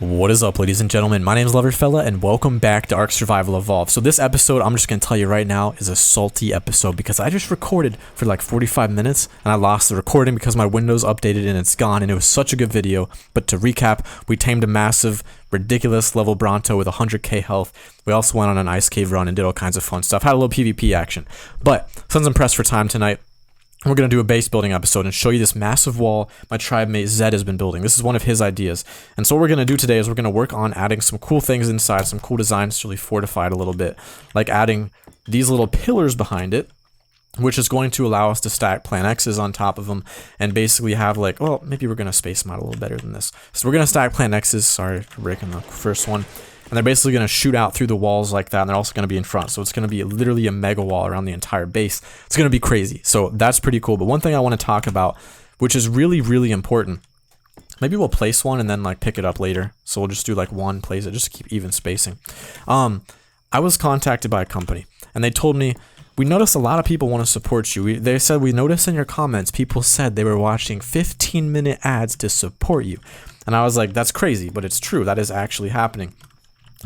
What is up, ladies and gentlemen? My name is LoverFella, and welcome back to Ark Survival Evolved. So this episode, I'm just going to tell you right now, is a salty episode because I just recorded for like 45 minutes, and I lost the recording because my Windows updated and it's gone, and it was such a good video. But to recap, we tamed a massive, ridiculous level Bronto with 100k health. We also went on an ice cave run and did all kinds of fun stuff. Had a little PvP action. But since I'm pressed for time tonight, we're going to do a base building episode and show you this massive wall my tribe mate Zed has been building. This is one of his ideas. And so what we're going to do today is we're going to work on adding some cool things inside, some cool designs to really fortify it a little bit. Like adding these little pillars behind it, which is going to allow us to stack Plan X's on top of them and basically have like, well, maybe we're going to space them out a little better than this. So we're going to stack Plan X's, sorry for breaking the first one. And they're basically going to shoot out through the walls like that, and they're also going to be in front. So it's going to be literally a mega wall around the entire base. It's going to be crazy. So that's pretty cool. But one thing I want to talk about, which is really, really important, maybe we'll place one and then like pick it up later. So we'll just do like one, place it, just to keep even spacing. I was contacted by a company, and they told me, we noticed a lot of people want to support you. They said, we noticed in your comments, people said they were watching 15-minute ads to support you. And I was like, that's crazy, but it's true. That is actually happening.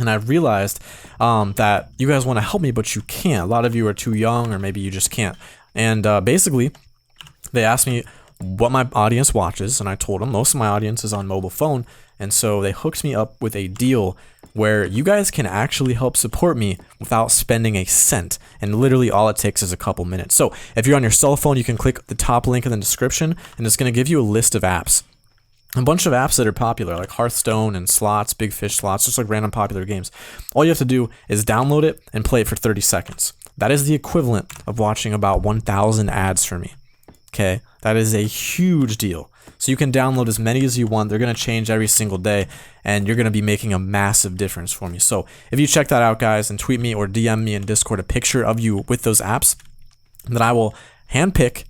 And I realized that you guys want to help me, but you can't. A lot of you are too young, or maybe you just can't. And basically, they asked me what my audience watches, and I told them most of my audience is on mobile phone. And so they hooked me up with a deal where you guys can actually help support me without spending a cent. And literally all it takes is a couple minutes. So if you're on your cell phone, you can click the top link in the description, and it's going to give you a list of apps. A bunch of apps that are popular, like Hearthstone and slots, Big Fish slots, just like random popular games. All you have to do is download it and play it for 30 seconds. That is the equivalent of watching about 1,000 ads for me. Okay, that is a huge deal. So you can download as many as you want. They're going to change every single day, and you're going to be making a massive difference for me. So if you check that out, guys, and tweet me or DM me in Discord a picture of you with those apps, then I will handpick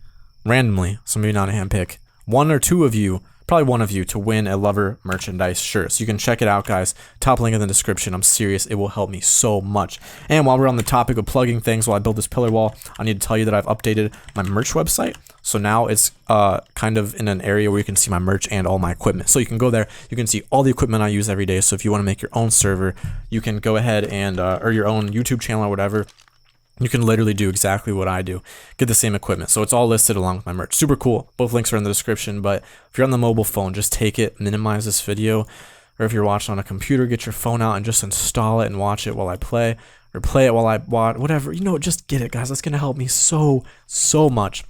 randomly, so maybe not a handpick, one or two of you, probably one of you, to win a Lover merchandise shirt. So you can check it out, guys. Top link in the description. I'm serious. It will help me so much. And while we're on the topic of plugging things while I build this pillar wall, I need to tell you that I've updated my merch website. So now it's kind of in an area where you can see my merch and all my equipment. So you can go there. You can see all the equipment I use every day. So if you want to make your own server, you can go ahead and, or your own YouTube channel or whatever, you can literally do exactly what I do. Get the same equipment. So it's all listed along with my merch. Super cool. Both links are in the description. But if you're on the mobile phone, just take it, minimize this video. Or if you're watching on a computer, get your phone out and just install it and watch it while I play. Or play it while I watch, whatever. You know, just get it, guys. That's going to help me so much.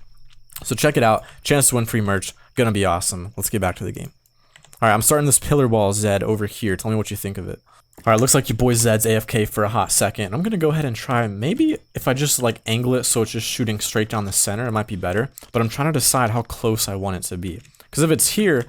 So check it out. Chance to win free merch. Gonna be awesome. Let's get back to the game. Alright, I'm starting this pillar wall, Zed, over here. Tell me what you think of it. Alright, looks like your boy Zed's AFK for a hot second. I'm gonna go ahead and try, maybe if I just like angle it so it's just shooting straight down the center, it might be better. But I'm trying to decide how close I want it to be. Because if it's here,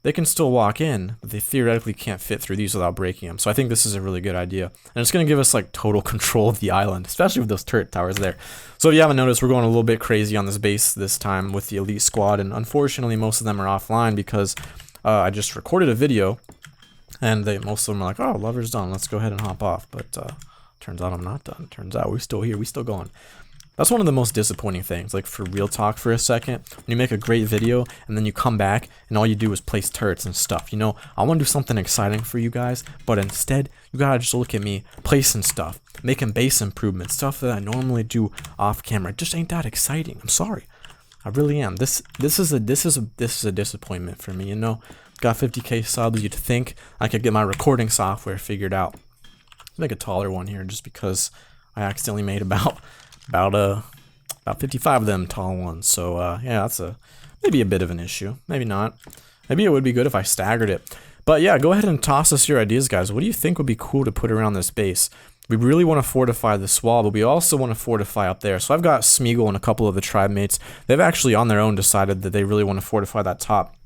they can still walk in, but they theoretically can't fit through these without breaking them. So I think this is a really good idea. And it's gonna give us like total control of the island, especially with those turret towers there. So if you haven't noticed, we're going a little bit crazy on this base this time with the elite squad. And unfortunately, most of them are offline because I just recorded a video. And most of them are like, oh, Lover's done. Let's go ahead and hop off. But turns out I'm not done. Turns out we're still here. We're still going. That's one of the most disappointing things. Like, for real talk for a second, when you make a great video and then you come back and all you do is place turrets and stuff. You know, I want to do something exciting for you guys. But instead, you got to just look at me placing stuff, making base improvements, stuff that I normally do off camera. It just ain't that exciting. I'm sorry. I really am. This is a disappointment for me, you know. Got 50k subs. You'd think I could get my recording software figured out. Make a taller one here, just because I accidentally made about 55 of them tall ones. So yeah, that's maybe a bit of an issue. Maybe not. Maybe it would be good if I staggered it. But yeah, go ahead and toss us your ideas, guys. What do you think would be cool to put around this base? We really want to fortify this wall, but we also want to fortify up there. So I've got Smeagol and a couple of the tribe mates. They've actually on their own decided that they really want to fortify that top.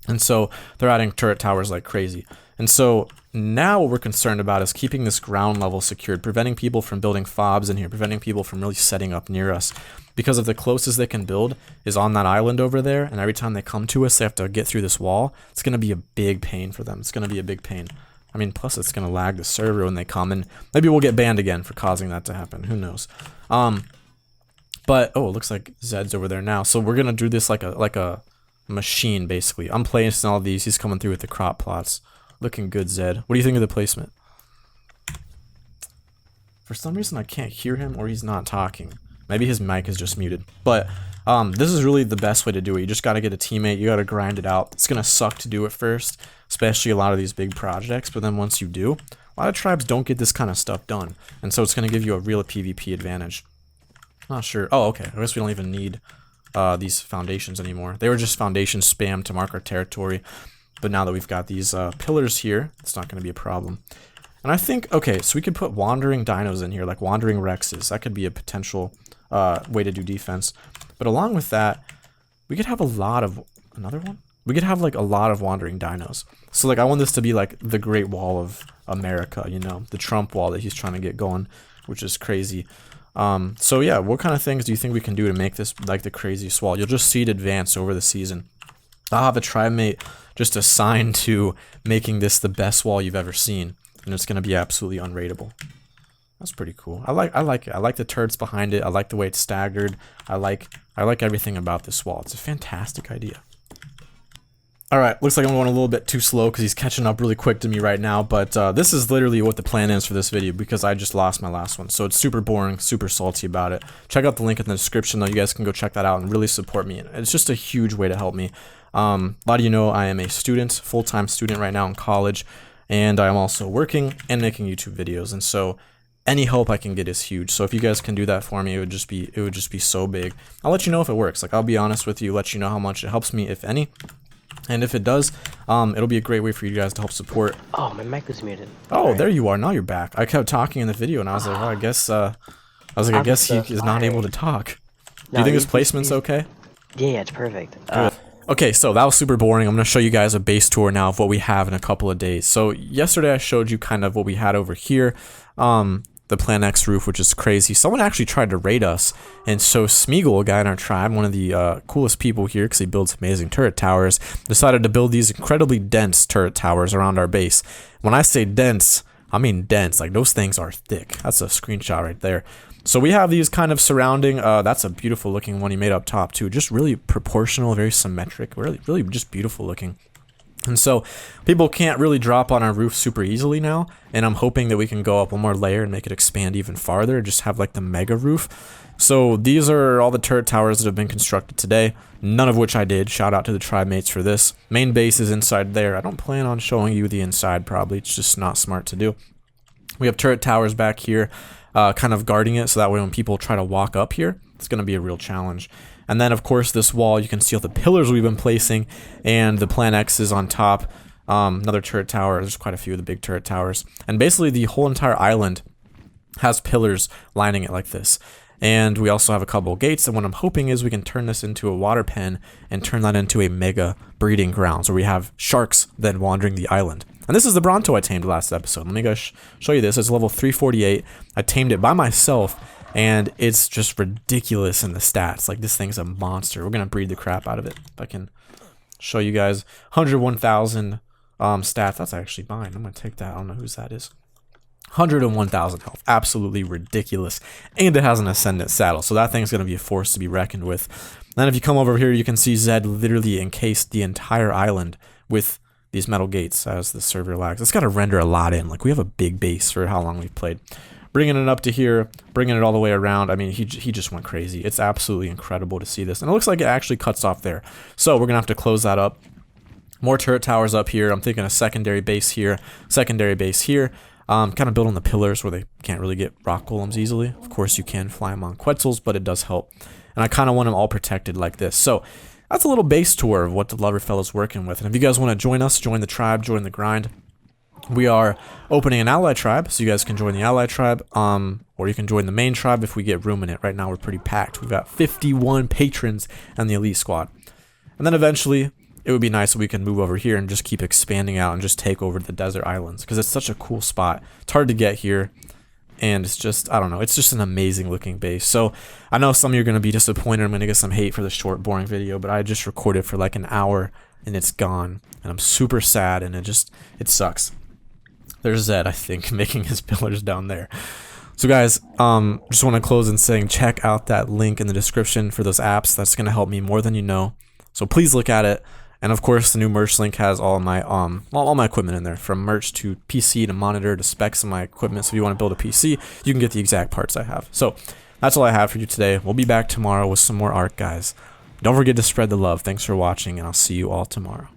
And so they're adding turret towers like crazy. And so now what we're concerned about is keeping this ground level secured, preventing people from building fobs in here, preventing people from really setting up near us. Because if the closest they can build is on that island over there, and every time they come to us, they have to get through this wall, it's going to be a big pain for them. It's going to be a big pain. I mean, plus it's going to lag the server when they come, and maybe we'll get banned again for causing that to happen. Who knows? But, oh, it looks like Zed's over there now. So we're going to do this like a machine, basically. I'm placing all these. He's coming through with the crop plots. Looking good, Zed. What do you think of the placement? For some reason, I can't hear him, or he's not talking. Maybe his mic is just muted. But this is really the best way to do it. You just got to get a teammate. You got to grind it out. It's going to suck to do it first, especially a lot of these big projects. But then once you do, a lot of tribes don't get this kind of stuff done. And so it's going to give you a real PvP advantage. Not sure. Oh, okay. I guess we don't even need these foundations anymore. They were just foundation spam to mark our territory. But now that we've got these pillars here, it's not going to be a problem. And I think, okay, so we could put wandering dinos in here, like wandering rexes. That could be a potential way to do defense. But along with that, we could have a lot of, another one? We could have like a lot of wandering dinos. So like I want this to be like the Great Wall of America, you know, the Trump wall that he's trying to get going, which is crazy. So yeah, what kind of things do you think we can do to make this like the craziest wall? You'll just see it advance over the season. I'll have a tribe mate just assigned to making this the best wall you've ever seen. And it's gonna be absolutely unrateable. That's pretty cool. I like it. I like the turrets behind it. I like the way it's staggered. I like everything about this wall. It's a fantastic idea. Alright, looks like I'm going a little bit too slow because he's catching up really quick to me right now, but this is literally what the plan is for this video because I just lost my last one. So it's super boring, super salty about it. Check out the link in the description though. You guys can go check that out and really support me. It's just a huge way to help me. A lot of you know I am a student, full-time student right now in college. And I'm also working and making YouTube videos, and so any help I can get is huge. So if you guys can do that for me, it would just be so big. I'll let you know if it works. Like I'll be honest with you, let you know how much it helps me, if any. And if it does, it'll be a great way for you guys to help support. Oh, my mic was muted. Oh, right. There you are. Now you're back. I kept talking in the video, and I was like, oh, I guess he is not able to talk. Do you think his placement's okay? Yeah, it's perfect. Okay, so that was super boring. I'm going to show you guys a base tour now of what we have in a couple of days. So yesterday I showed you kind of what we had over here. The Plan X roof, which is crazy. Someone actually tried to raid us. And so Smeagol, a guy in our tribe, one of the coolest people here because he builds amazing turret towers, decided to build these incredibly dense turret towers around our base. When I say dense, I mean dense. Like those things are thick. That's a screenshot right there. So we have these kind of surrounding, that's a beautiful looking one he made up top too. Just really proportional, very symmetric, really just beautiful looking. And so people can't really drop on our roof super easily now. And I'm hoping that we can go up one more layer and make it expand even farther and just have like the mega roof. So these are all the turret towers that have been constructed today, none of which I did. Shout out to the tribe mates for this. Main base is inside there. I don't plan on showing you the inside probably. It's just not smart to do. We have turret towers back here. Kind of guarding it so that way when people try to walk up here, it's going to be a real challenge. And then of course this wall, you can see all the pillars we've been placing, and the Plan X is on top. Another turret tower. There's quite a few of the big turret towers, and basically the whole entire island has pillars lining it like this. And we also have a couple of gates, and what I'm hoping is we can turn this into a water pen and turn that into a mega breeding ground where we have sharks then wandering the island. And this is the Bronto I tamed last episode. Let me go show you this. It's level 348. I tamed it by myself, and it's just ridiculous in the stats. Like, this thing's a monster. We're going to breed the crap out of it. If I can show you guys. 101,000 stats. That's actually mine. I'm going to take that. I don't know whose that is. 101,000 health. Absolutely ridiculous. And it has an ascendant saddle, so that thing's going to be a force to be reckoned with. Then if you come over here, you can see Zed literally encased the entire island with these metal gates as the server lags. It's got to render a lot in. Like, we have a big base for how long we've played. Bringing it up to here, bringing it all the way around. I mean, he just went crazy. It's absolutely incredible to see this. And it looks like it actually cuts off there. So we're going to have to close that up. More turret towers up here. I'm thinking a secondary base here, secondary base here. Kind of building the pillars where they can't really get rock golems easily. Of course, you can fly them on Quetzals, but it does help. And I kind of want them all protected like this. So that's a little base tour of what the LoverFella's working with. And if you guys want to join us, join the tribe, join the grind, we are opening an ally tribe, so you guys can join the ally tribe, or you can join the main tribe if we get room in it. Right now we're pretty packed. We've got 51 patrons and the elite squad. And then eventually, it would be nice if we can move over here and just keep expanding out and just take over the desert islands, because it's such a cool spot. It's hard to get here, and it's just, I don't know, it's just an amazing looking base. So I know some of you are going to be disappointed. I'm going to get some hate for the short, boring video, but I just recorded for like an hour and it's gone, and I'm super sad, and it sucks. There's Zed, I think, making his pillars down there. So guys, just want to close in saying check out that link in the description for those apps. That's going to help me more than you know. So please look at it. And of course, the new merch link has all my all my equipment in there, from merch to PC to monitor to specs of my equipment. So if you want to build a PC, you can get the exact parts I have. So that's all I have for you today. We'll be back tomorrow with some more Ark, guys. Don't forget to spread the love. Thanks for watching, and I'll see you all tomorrow.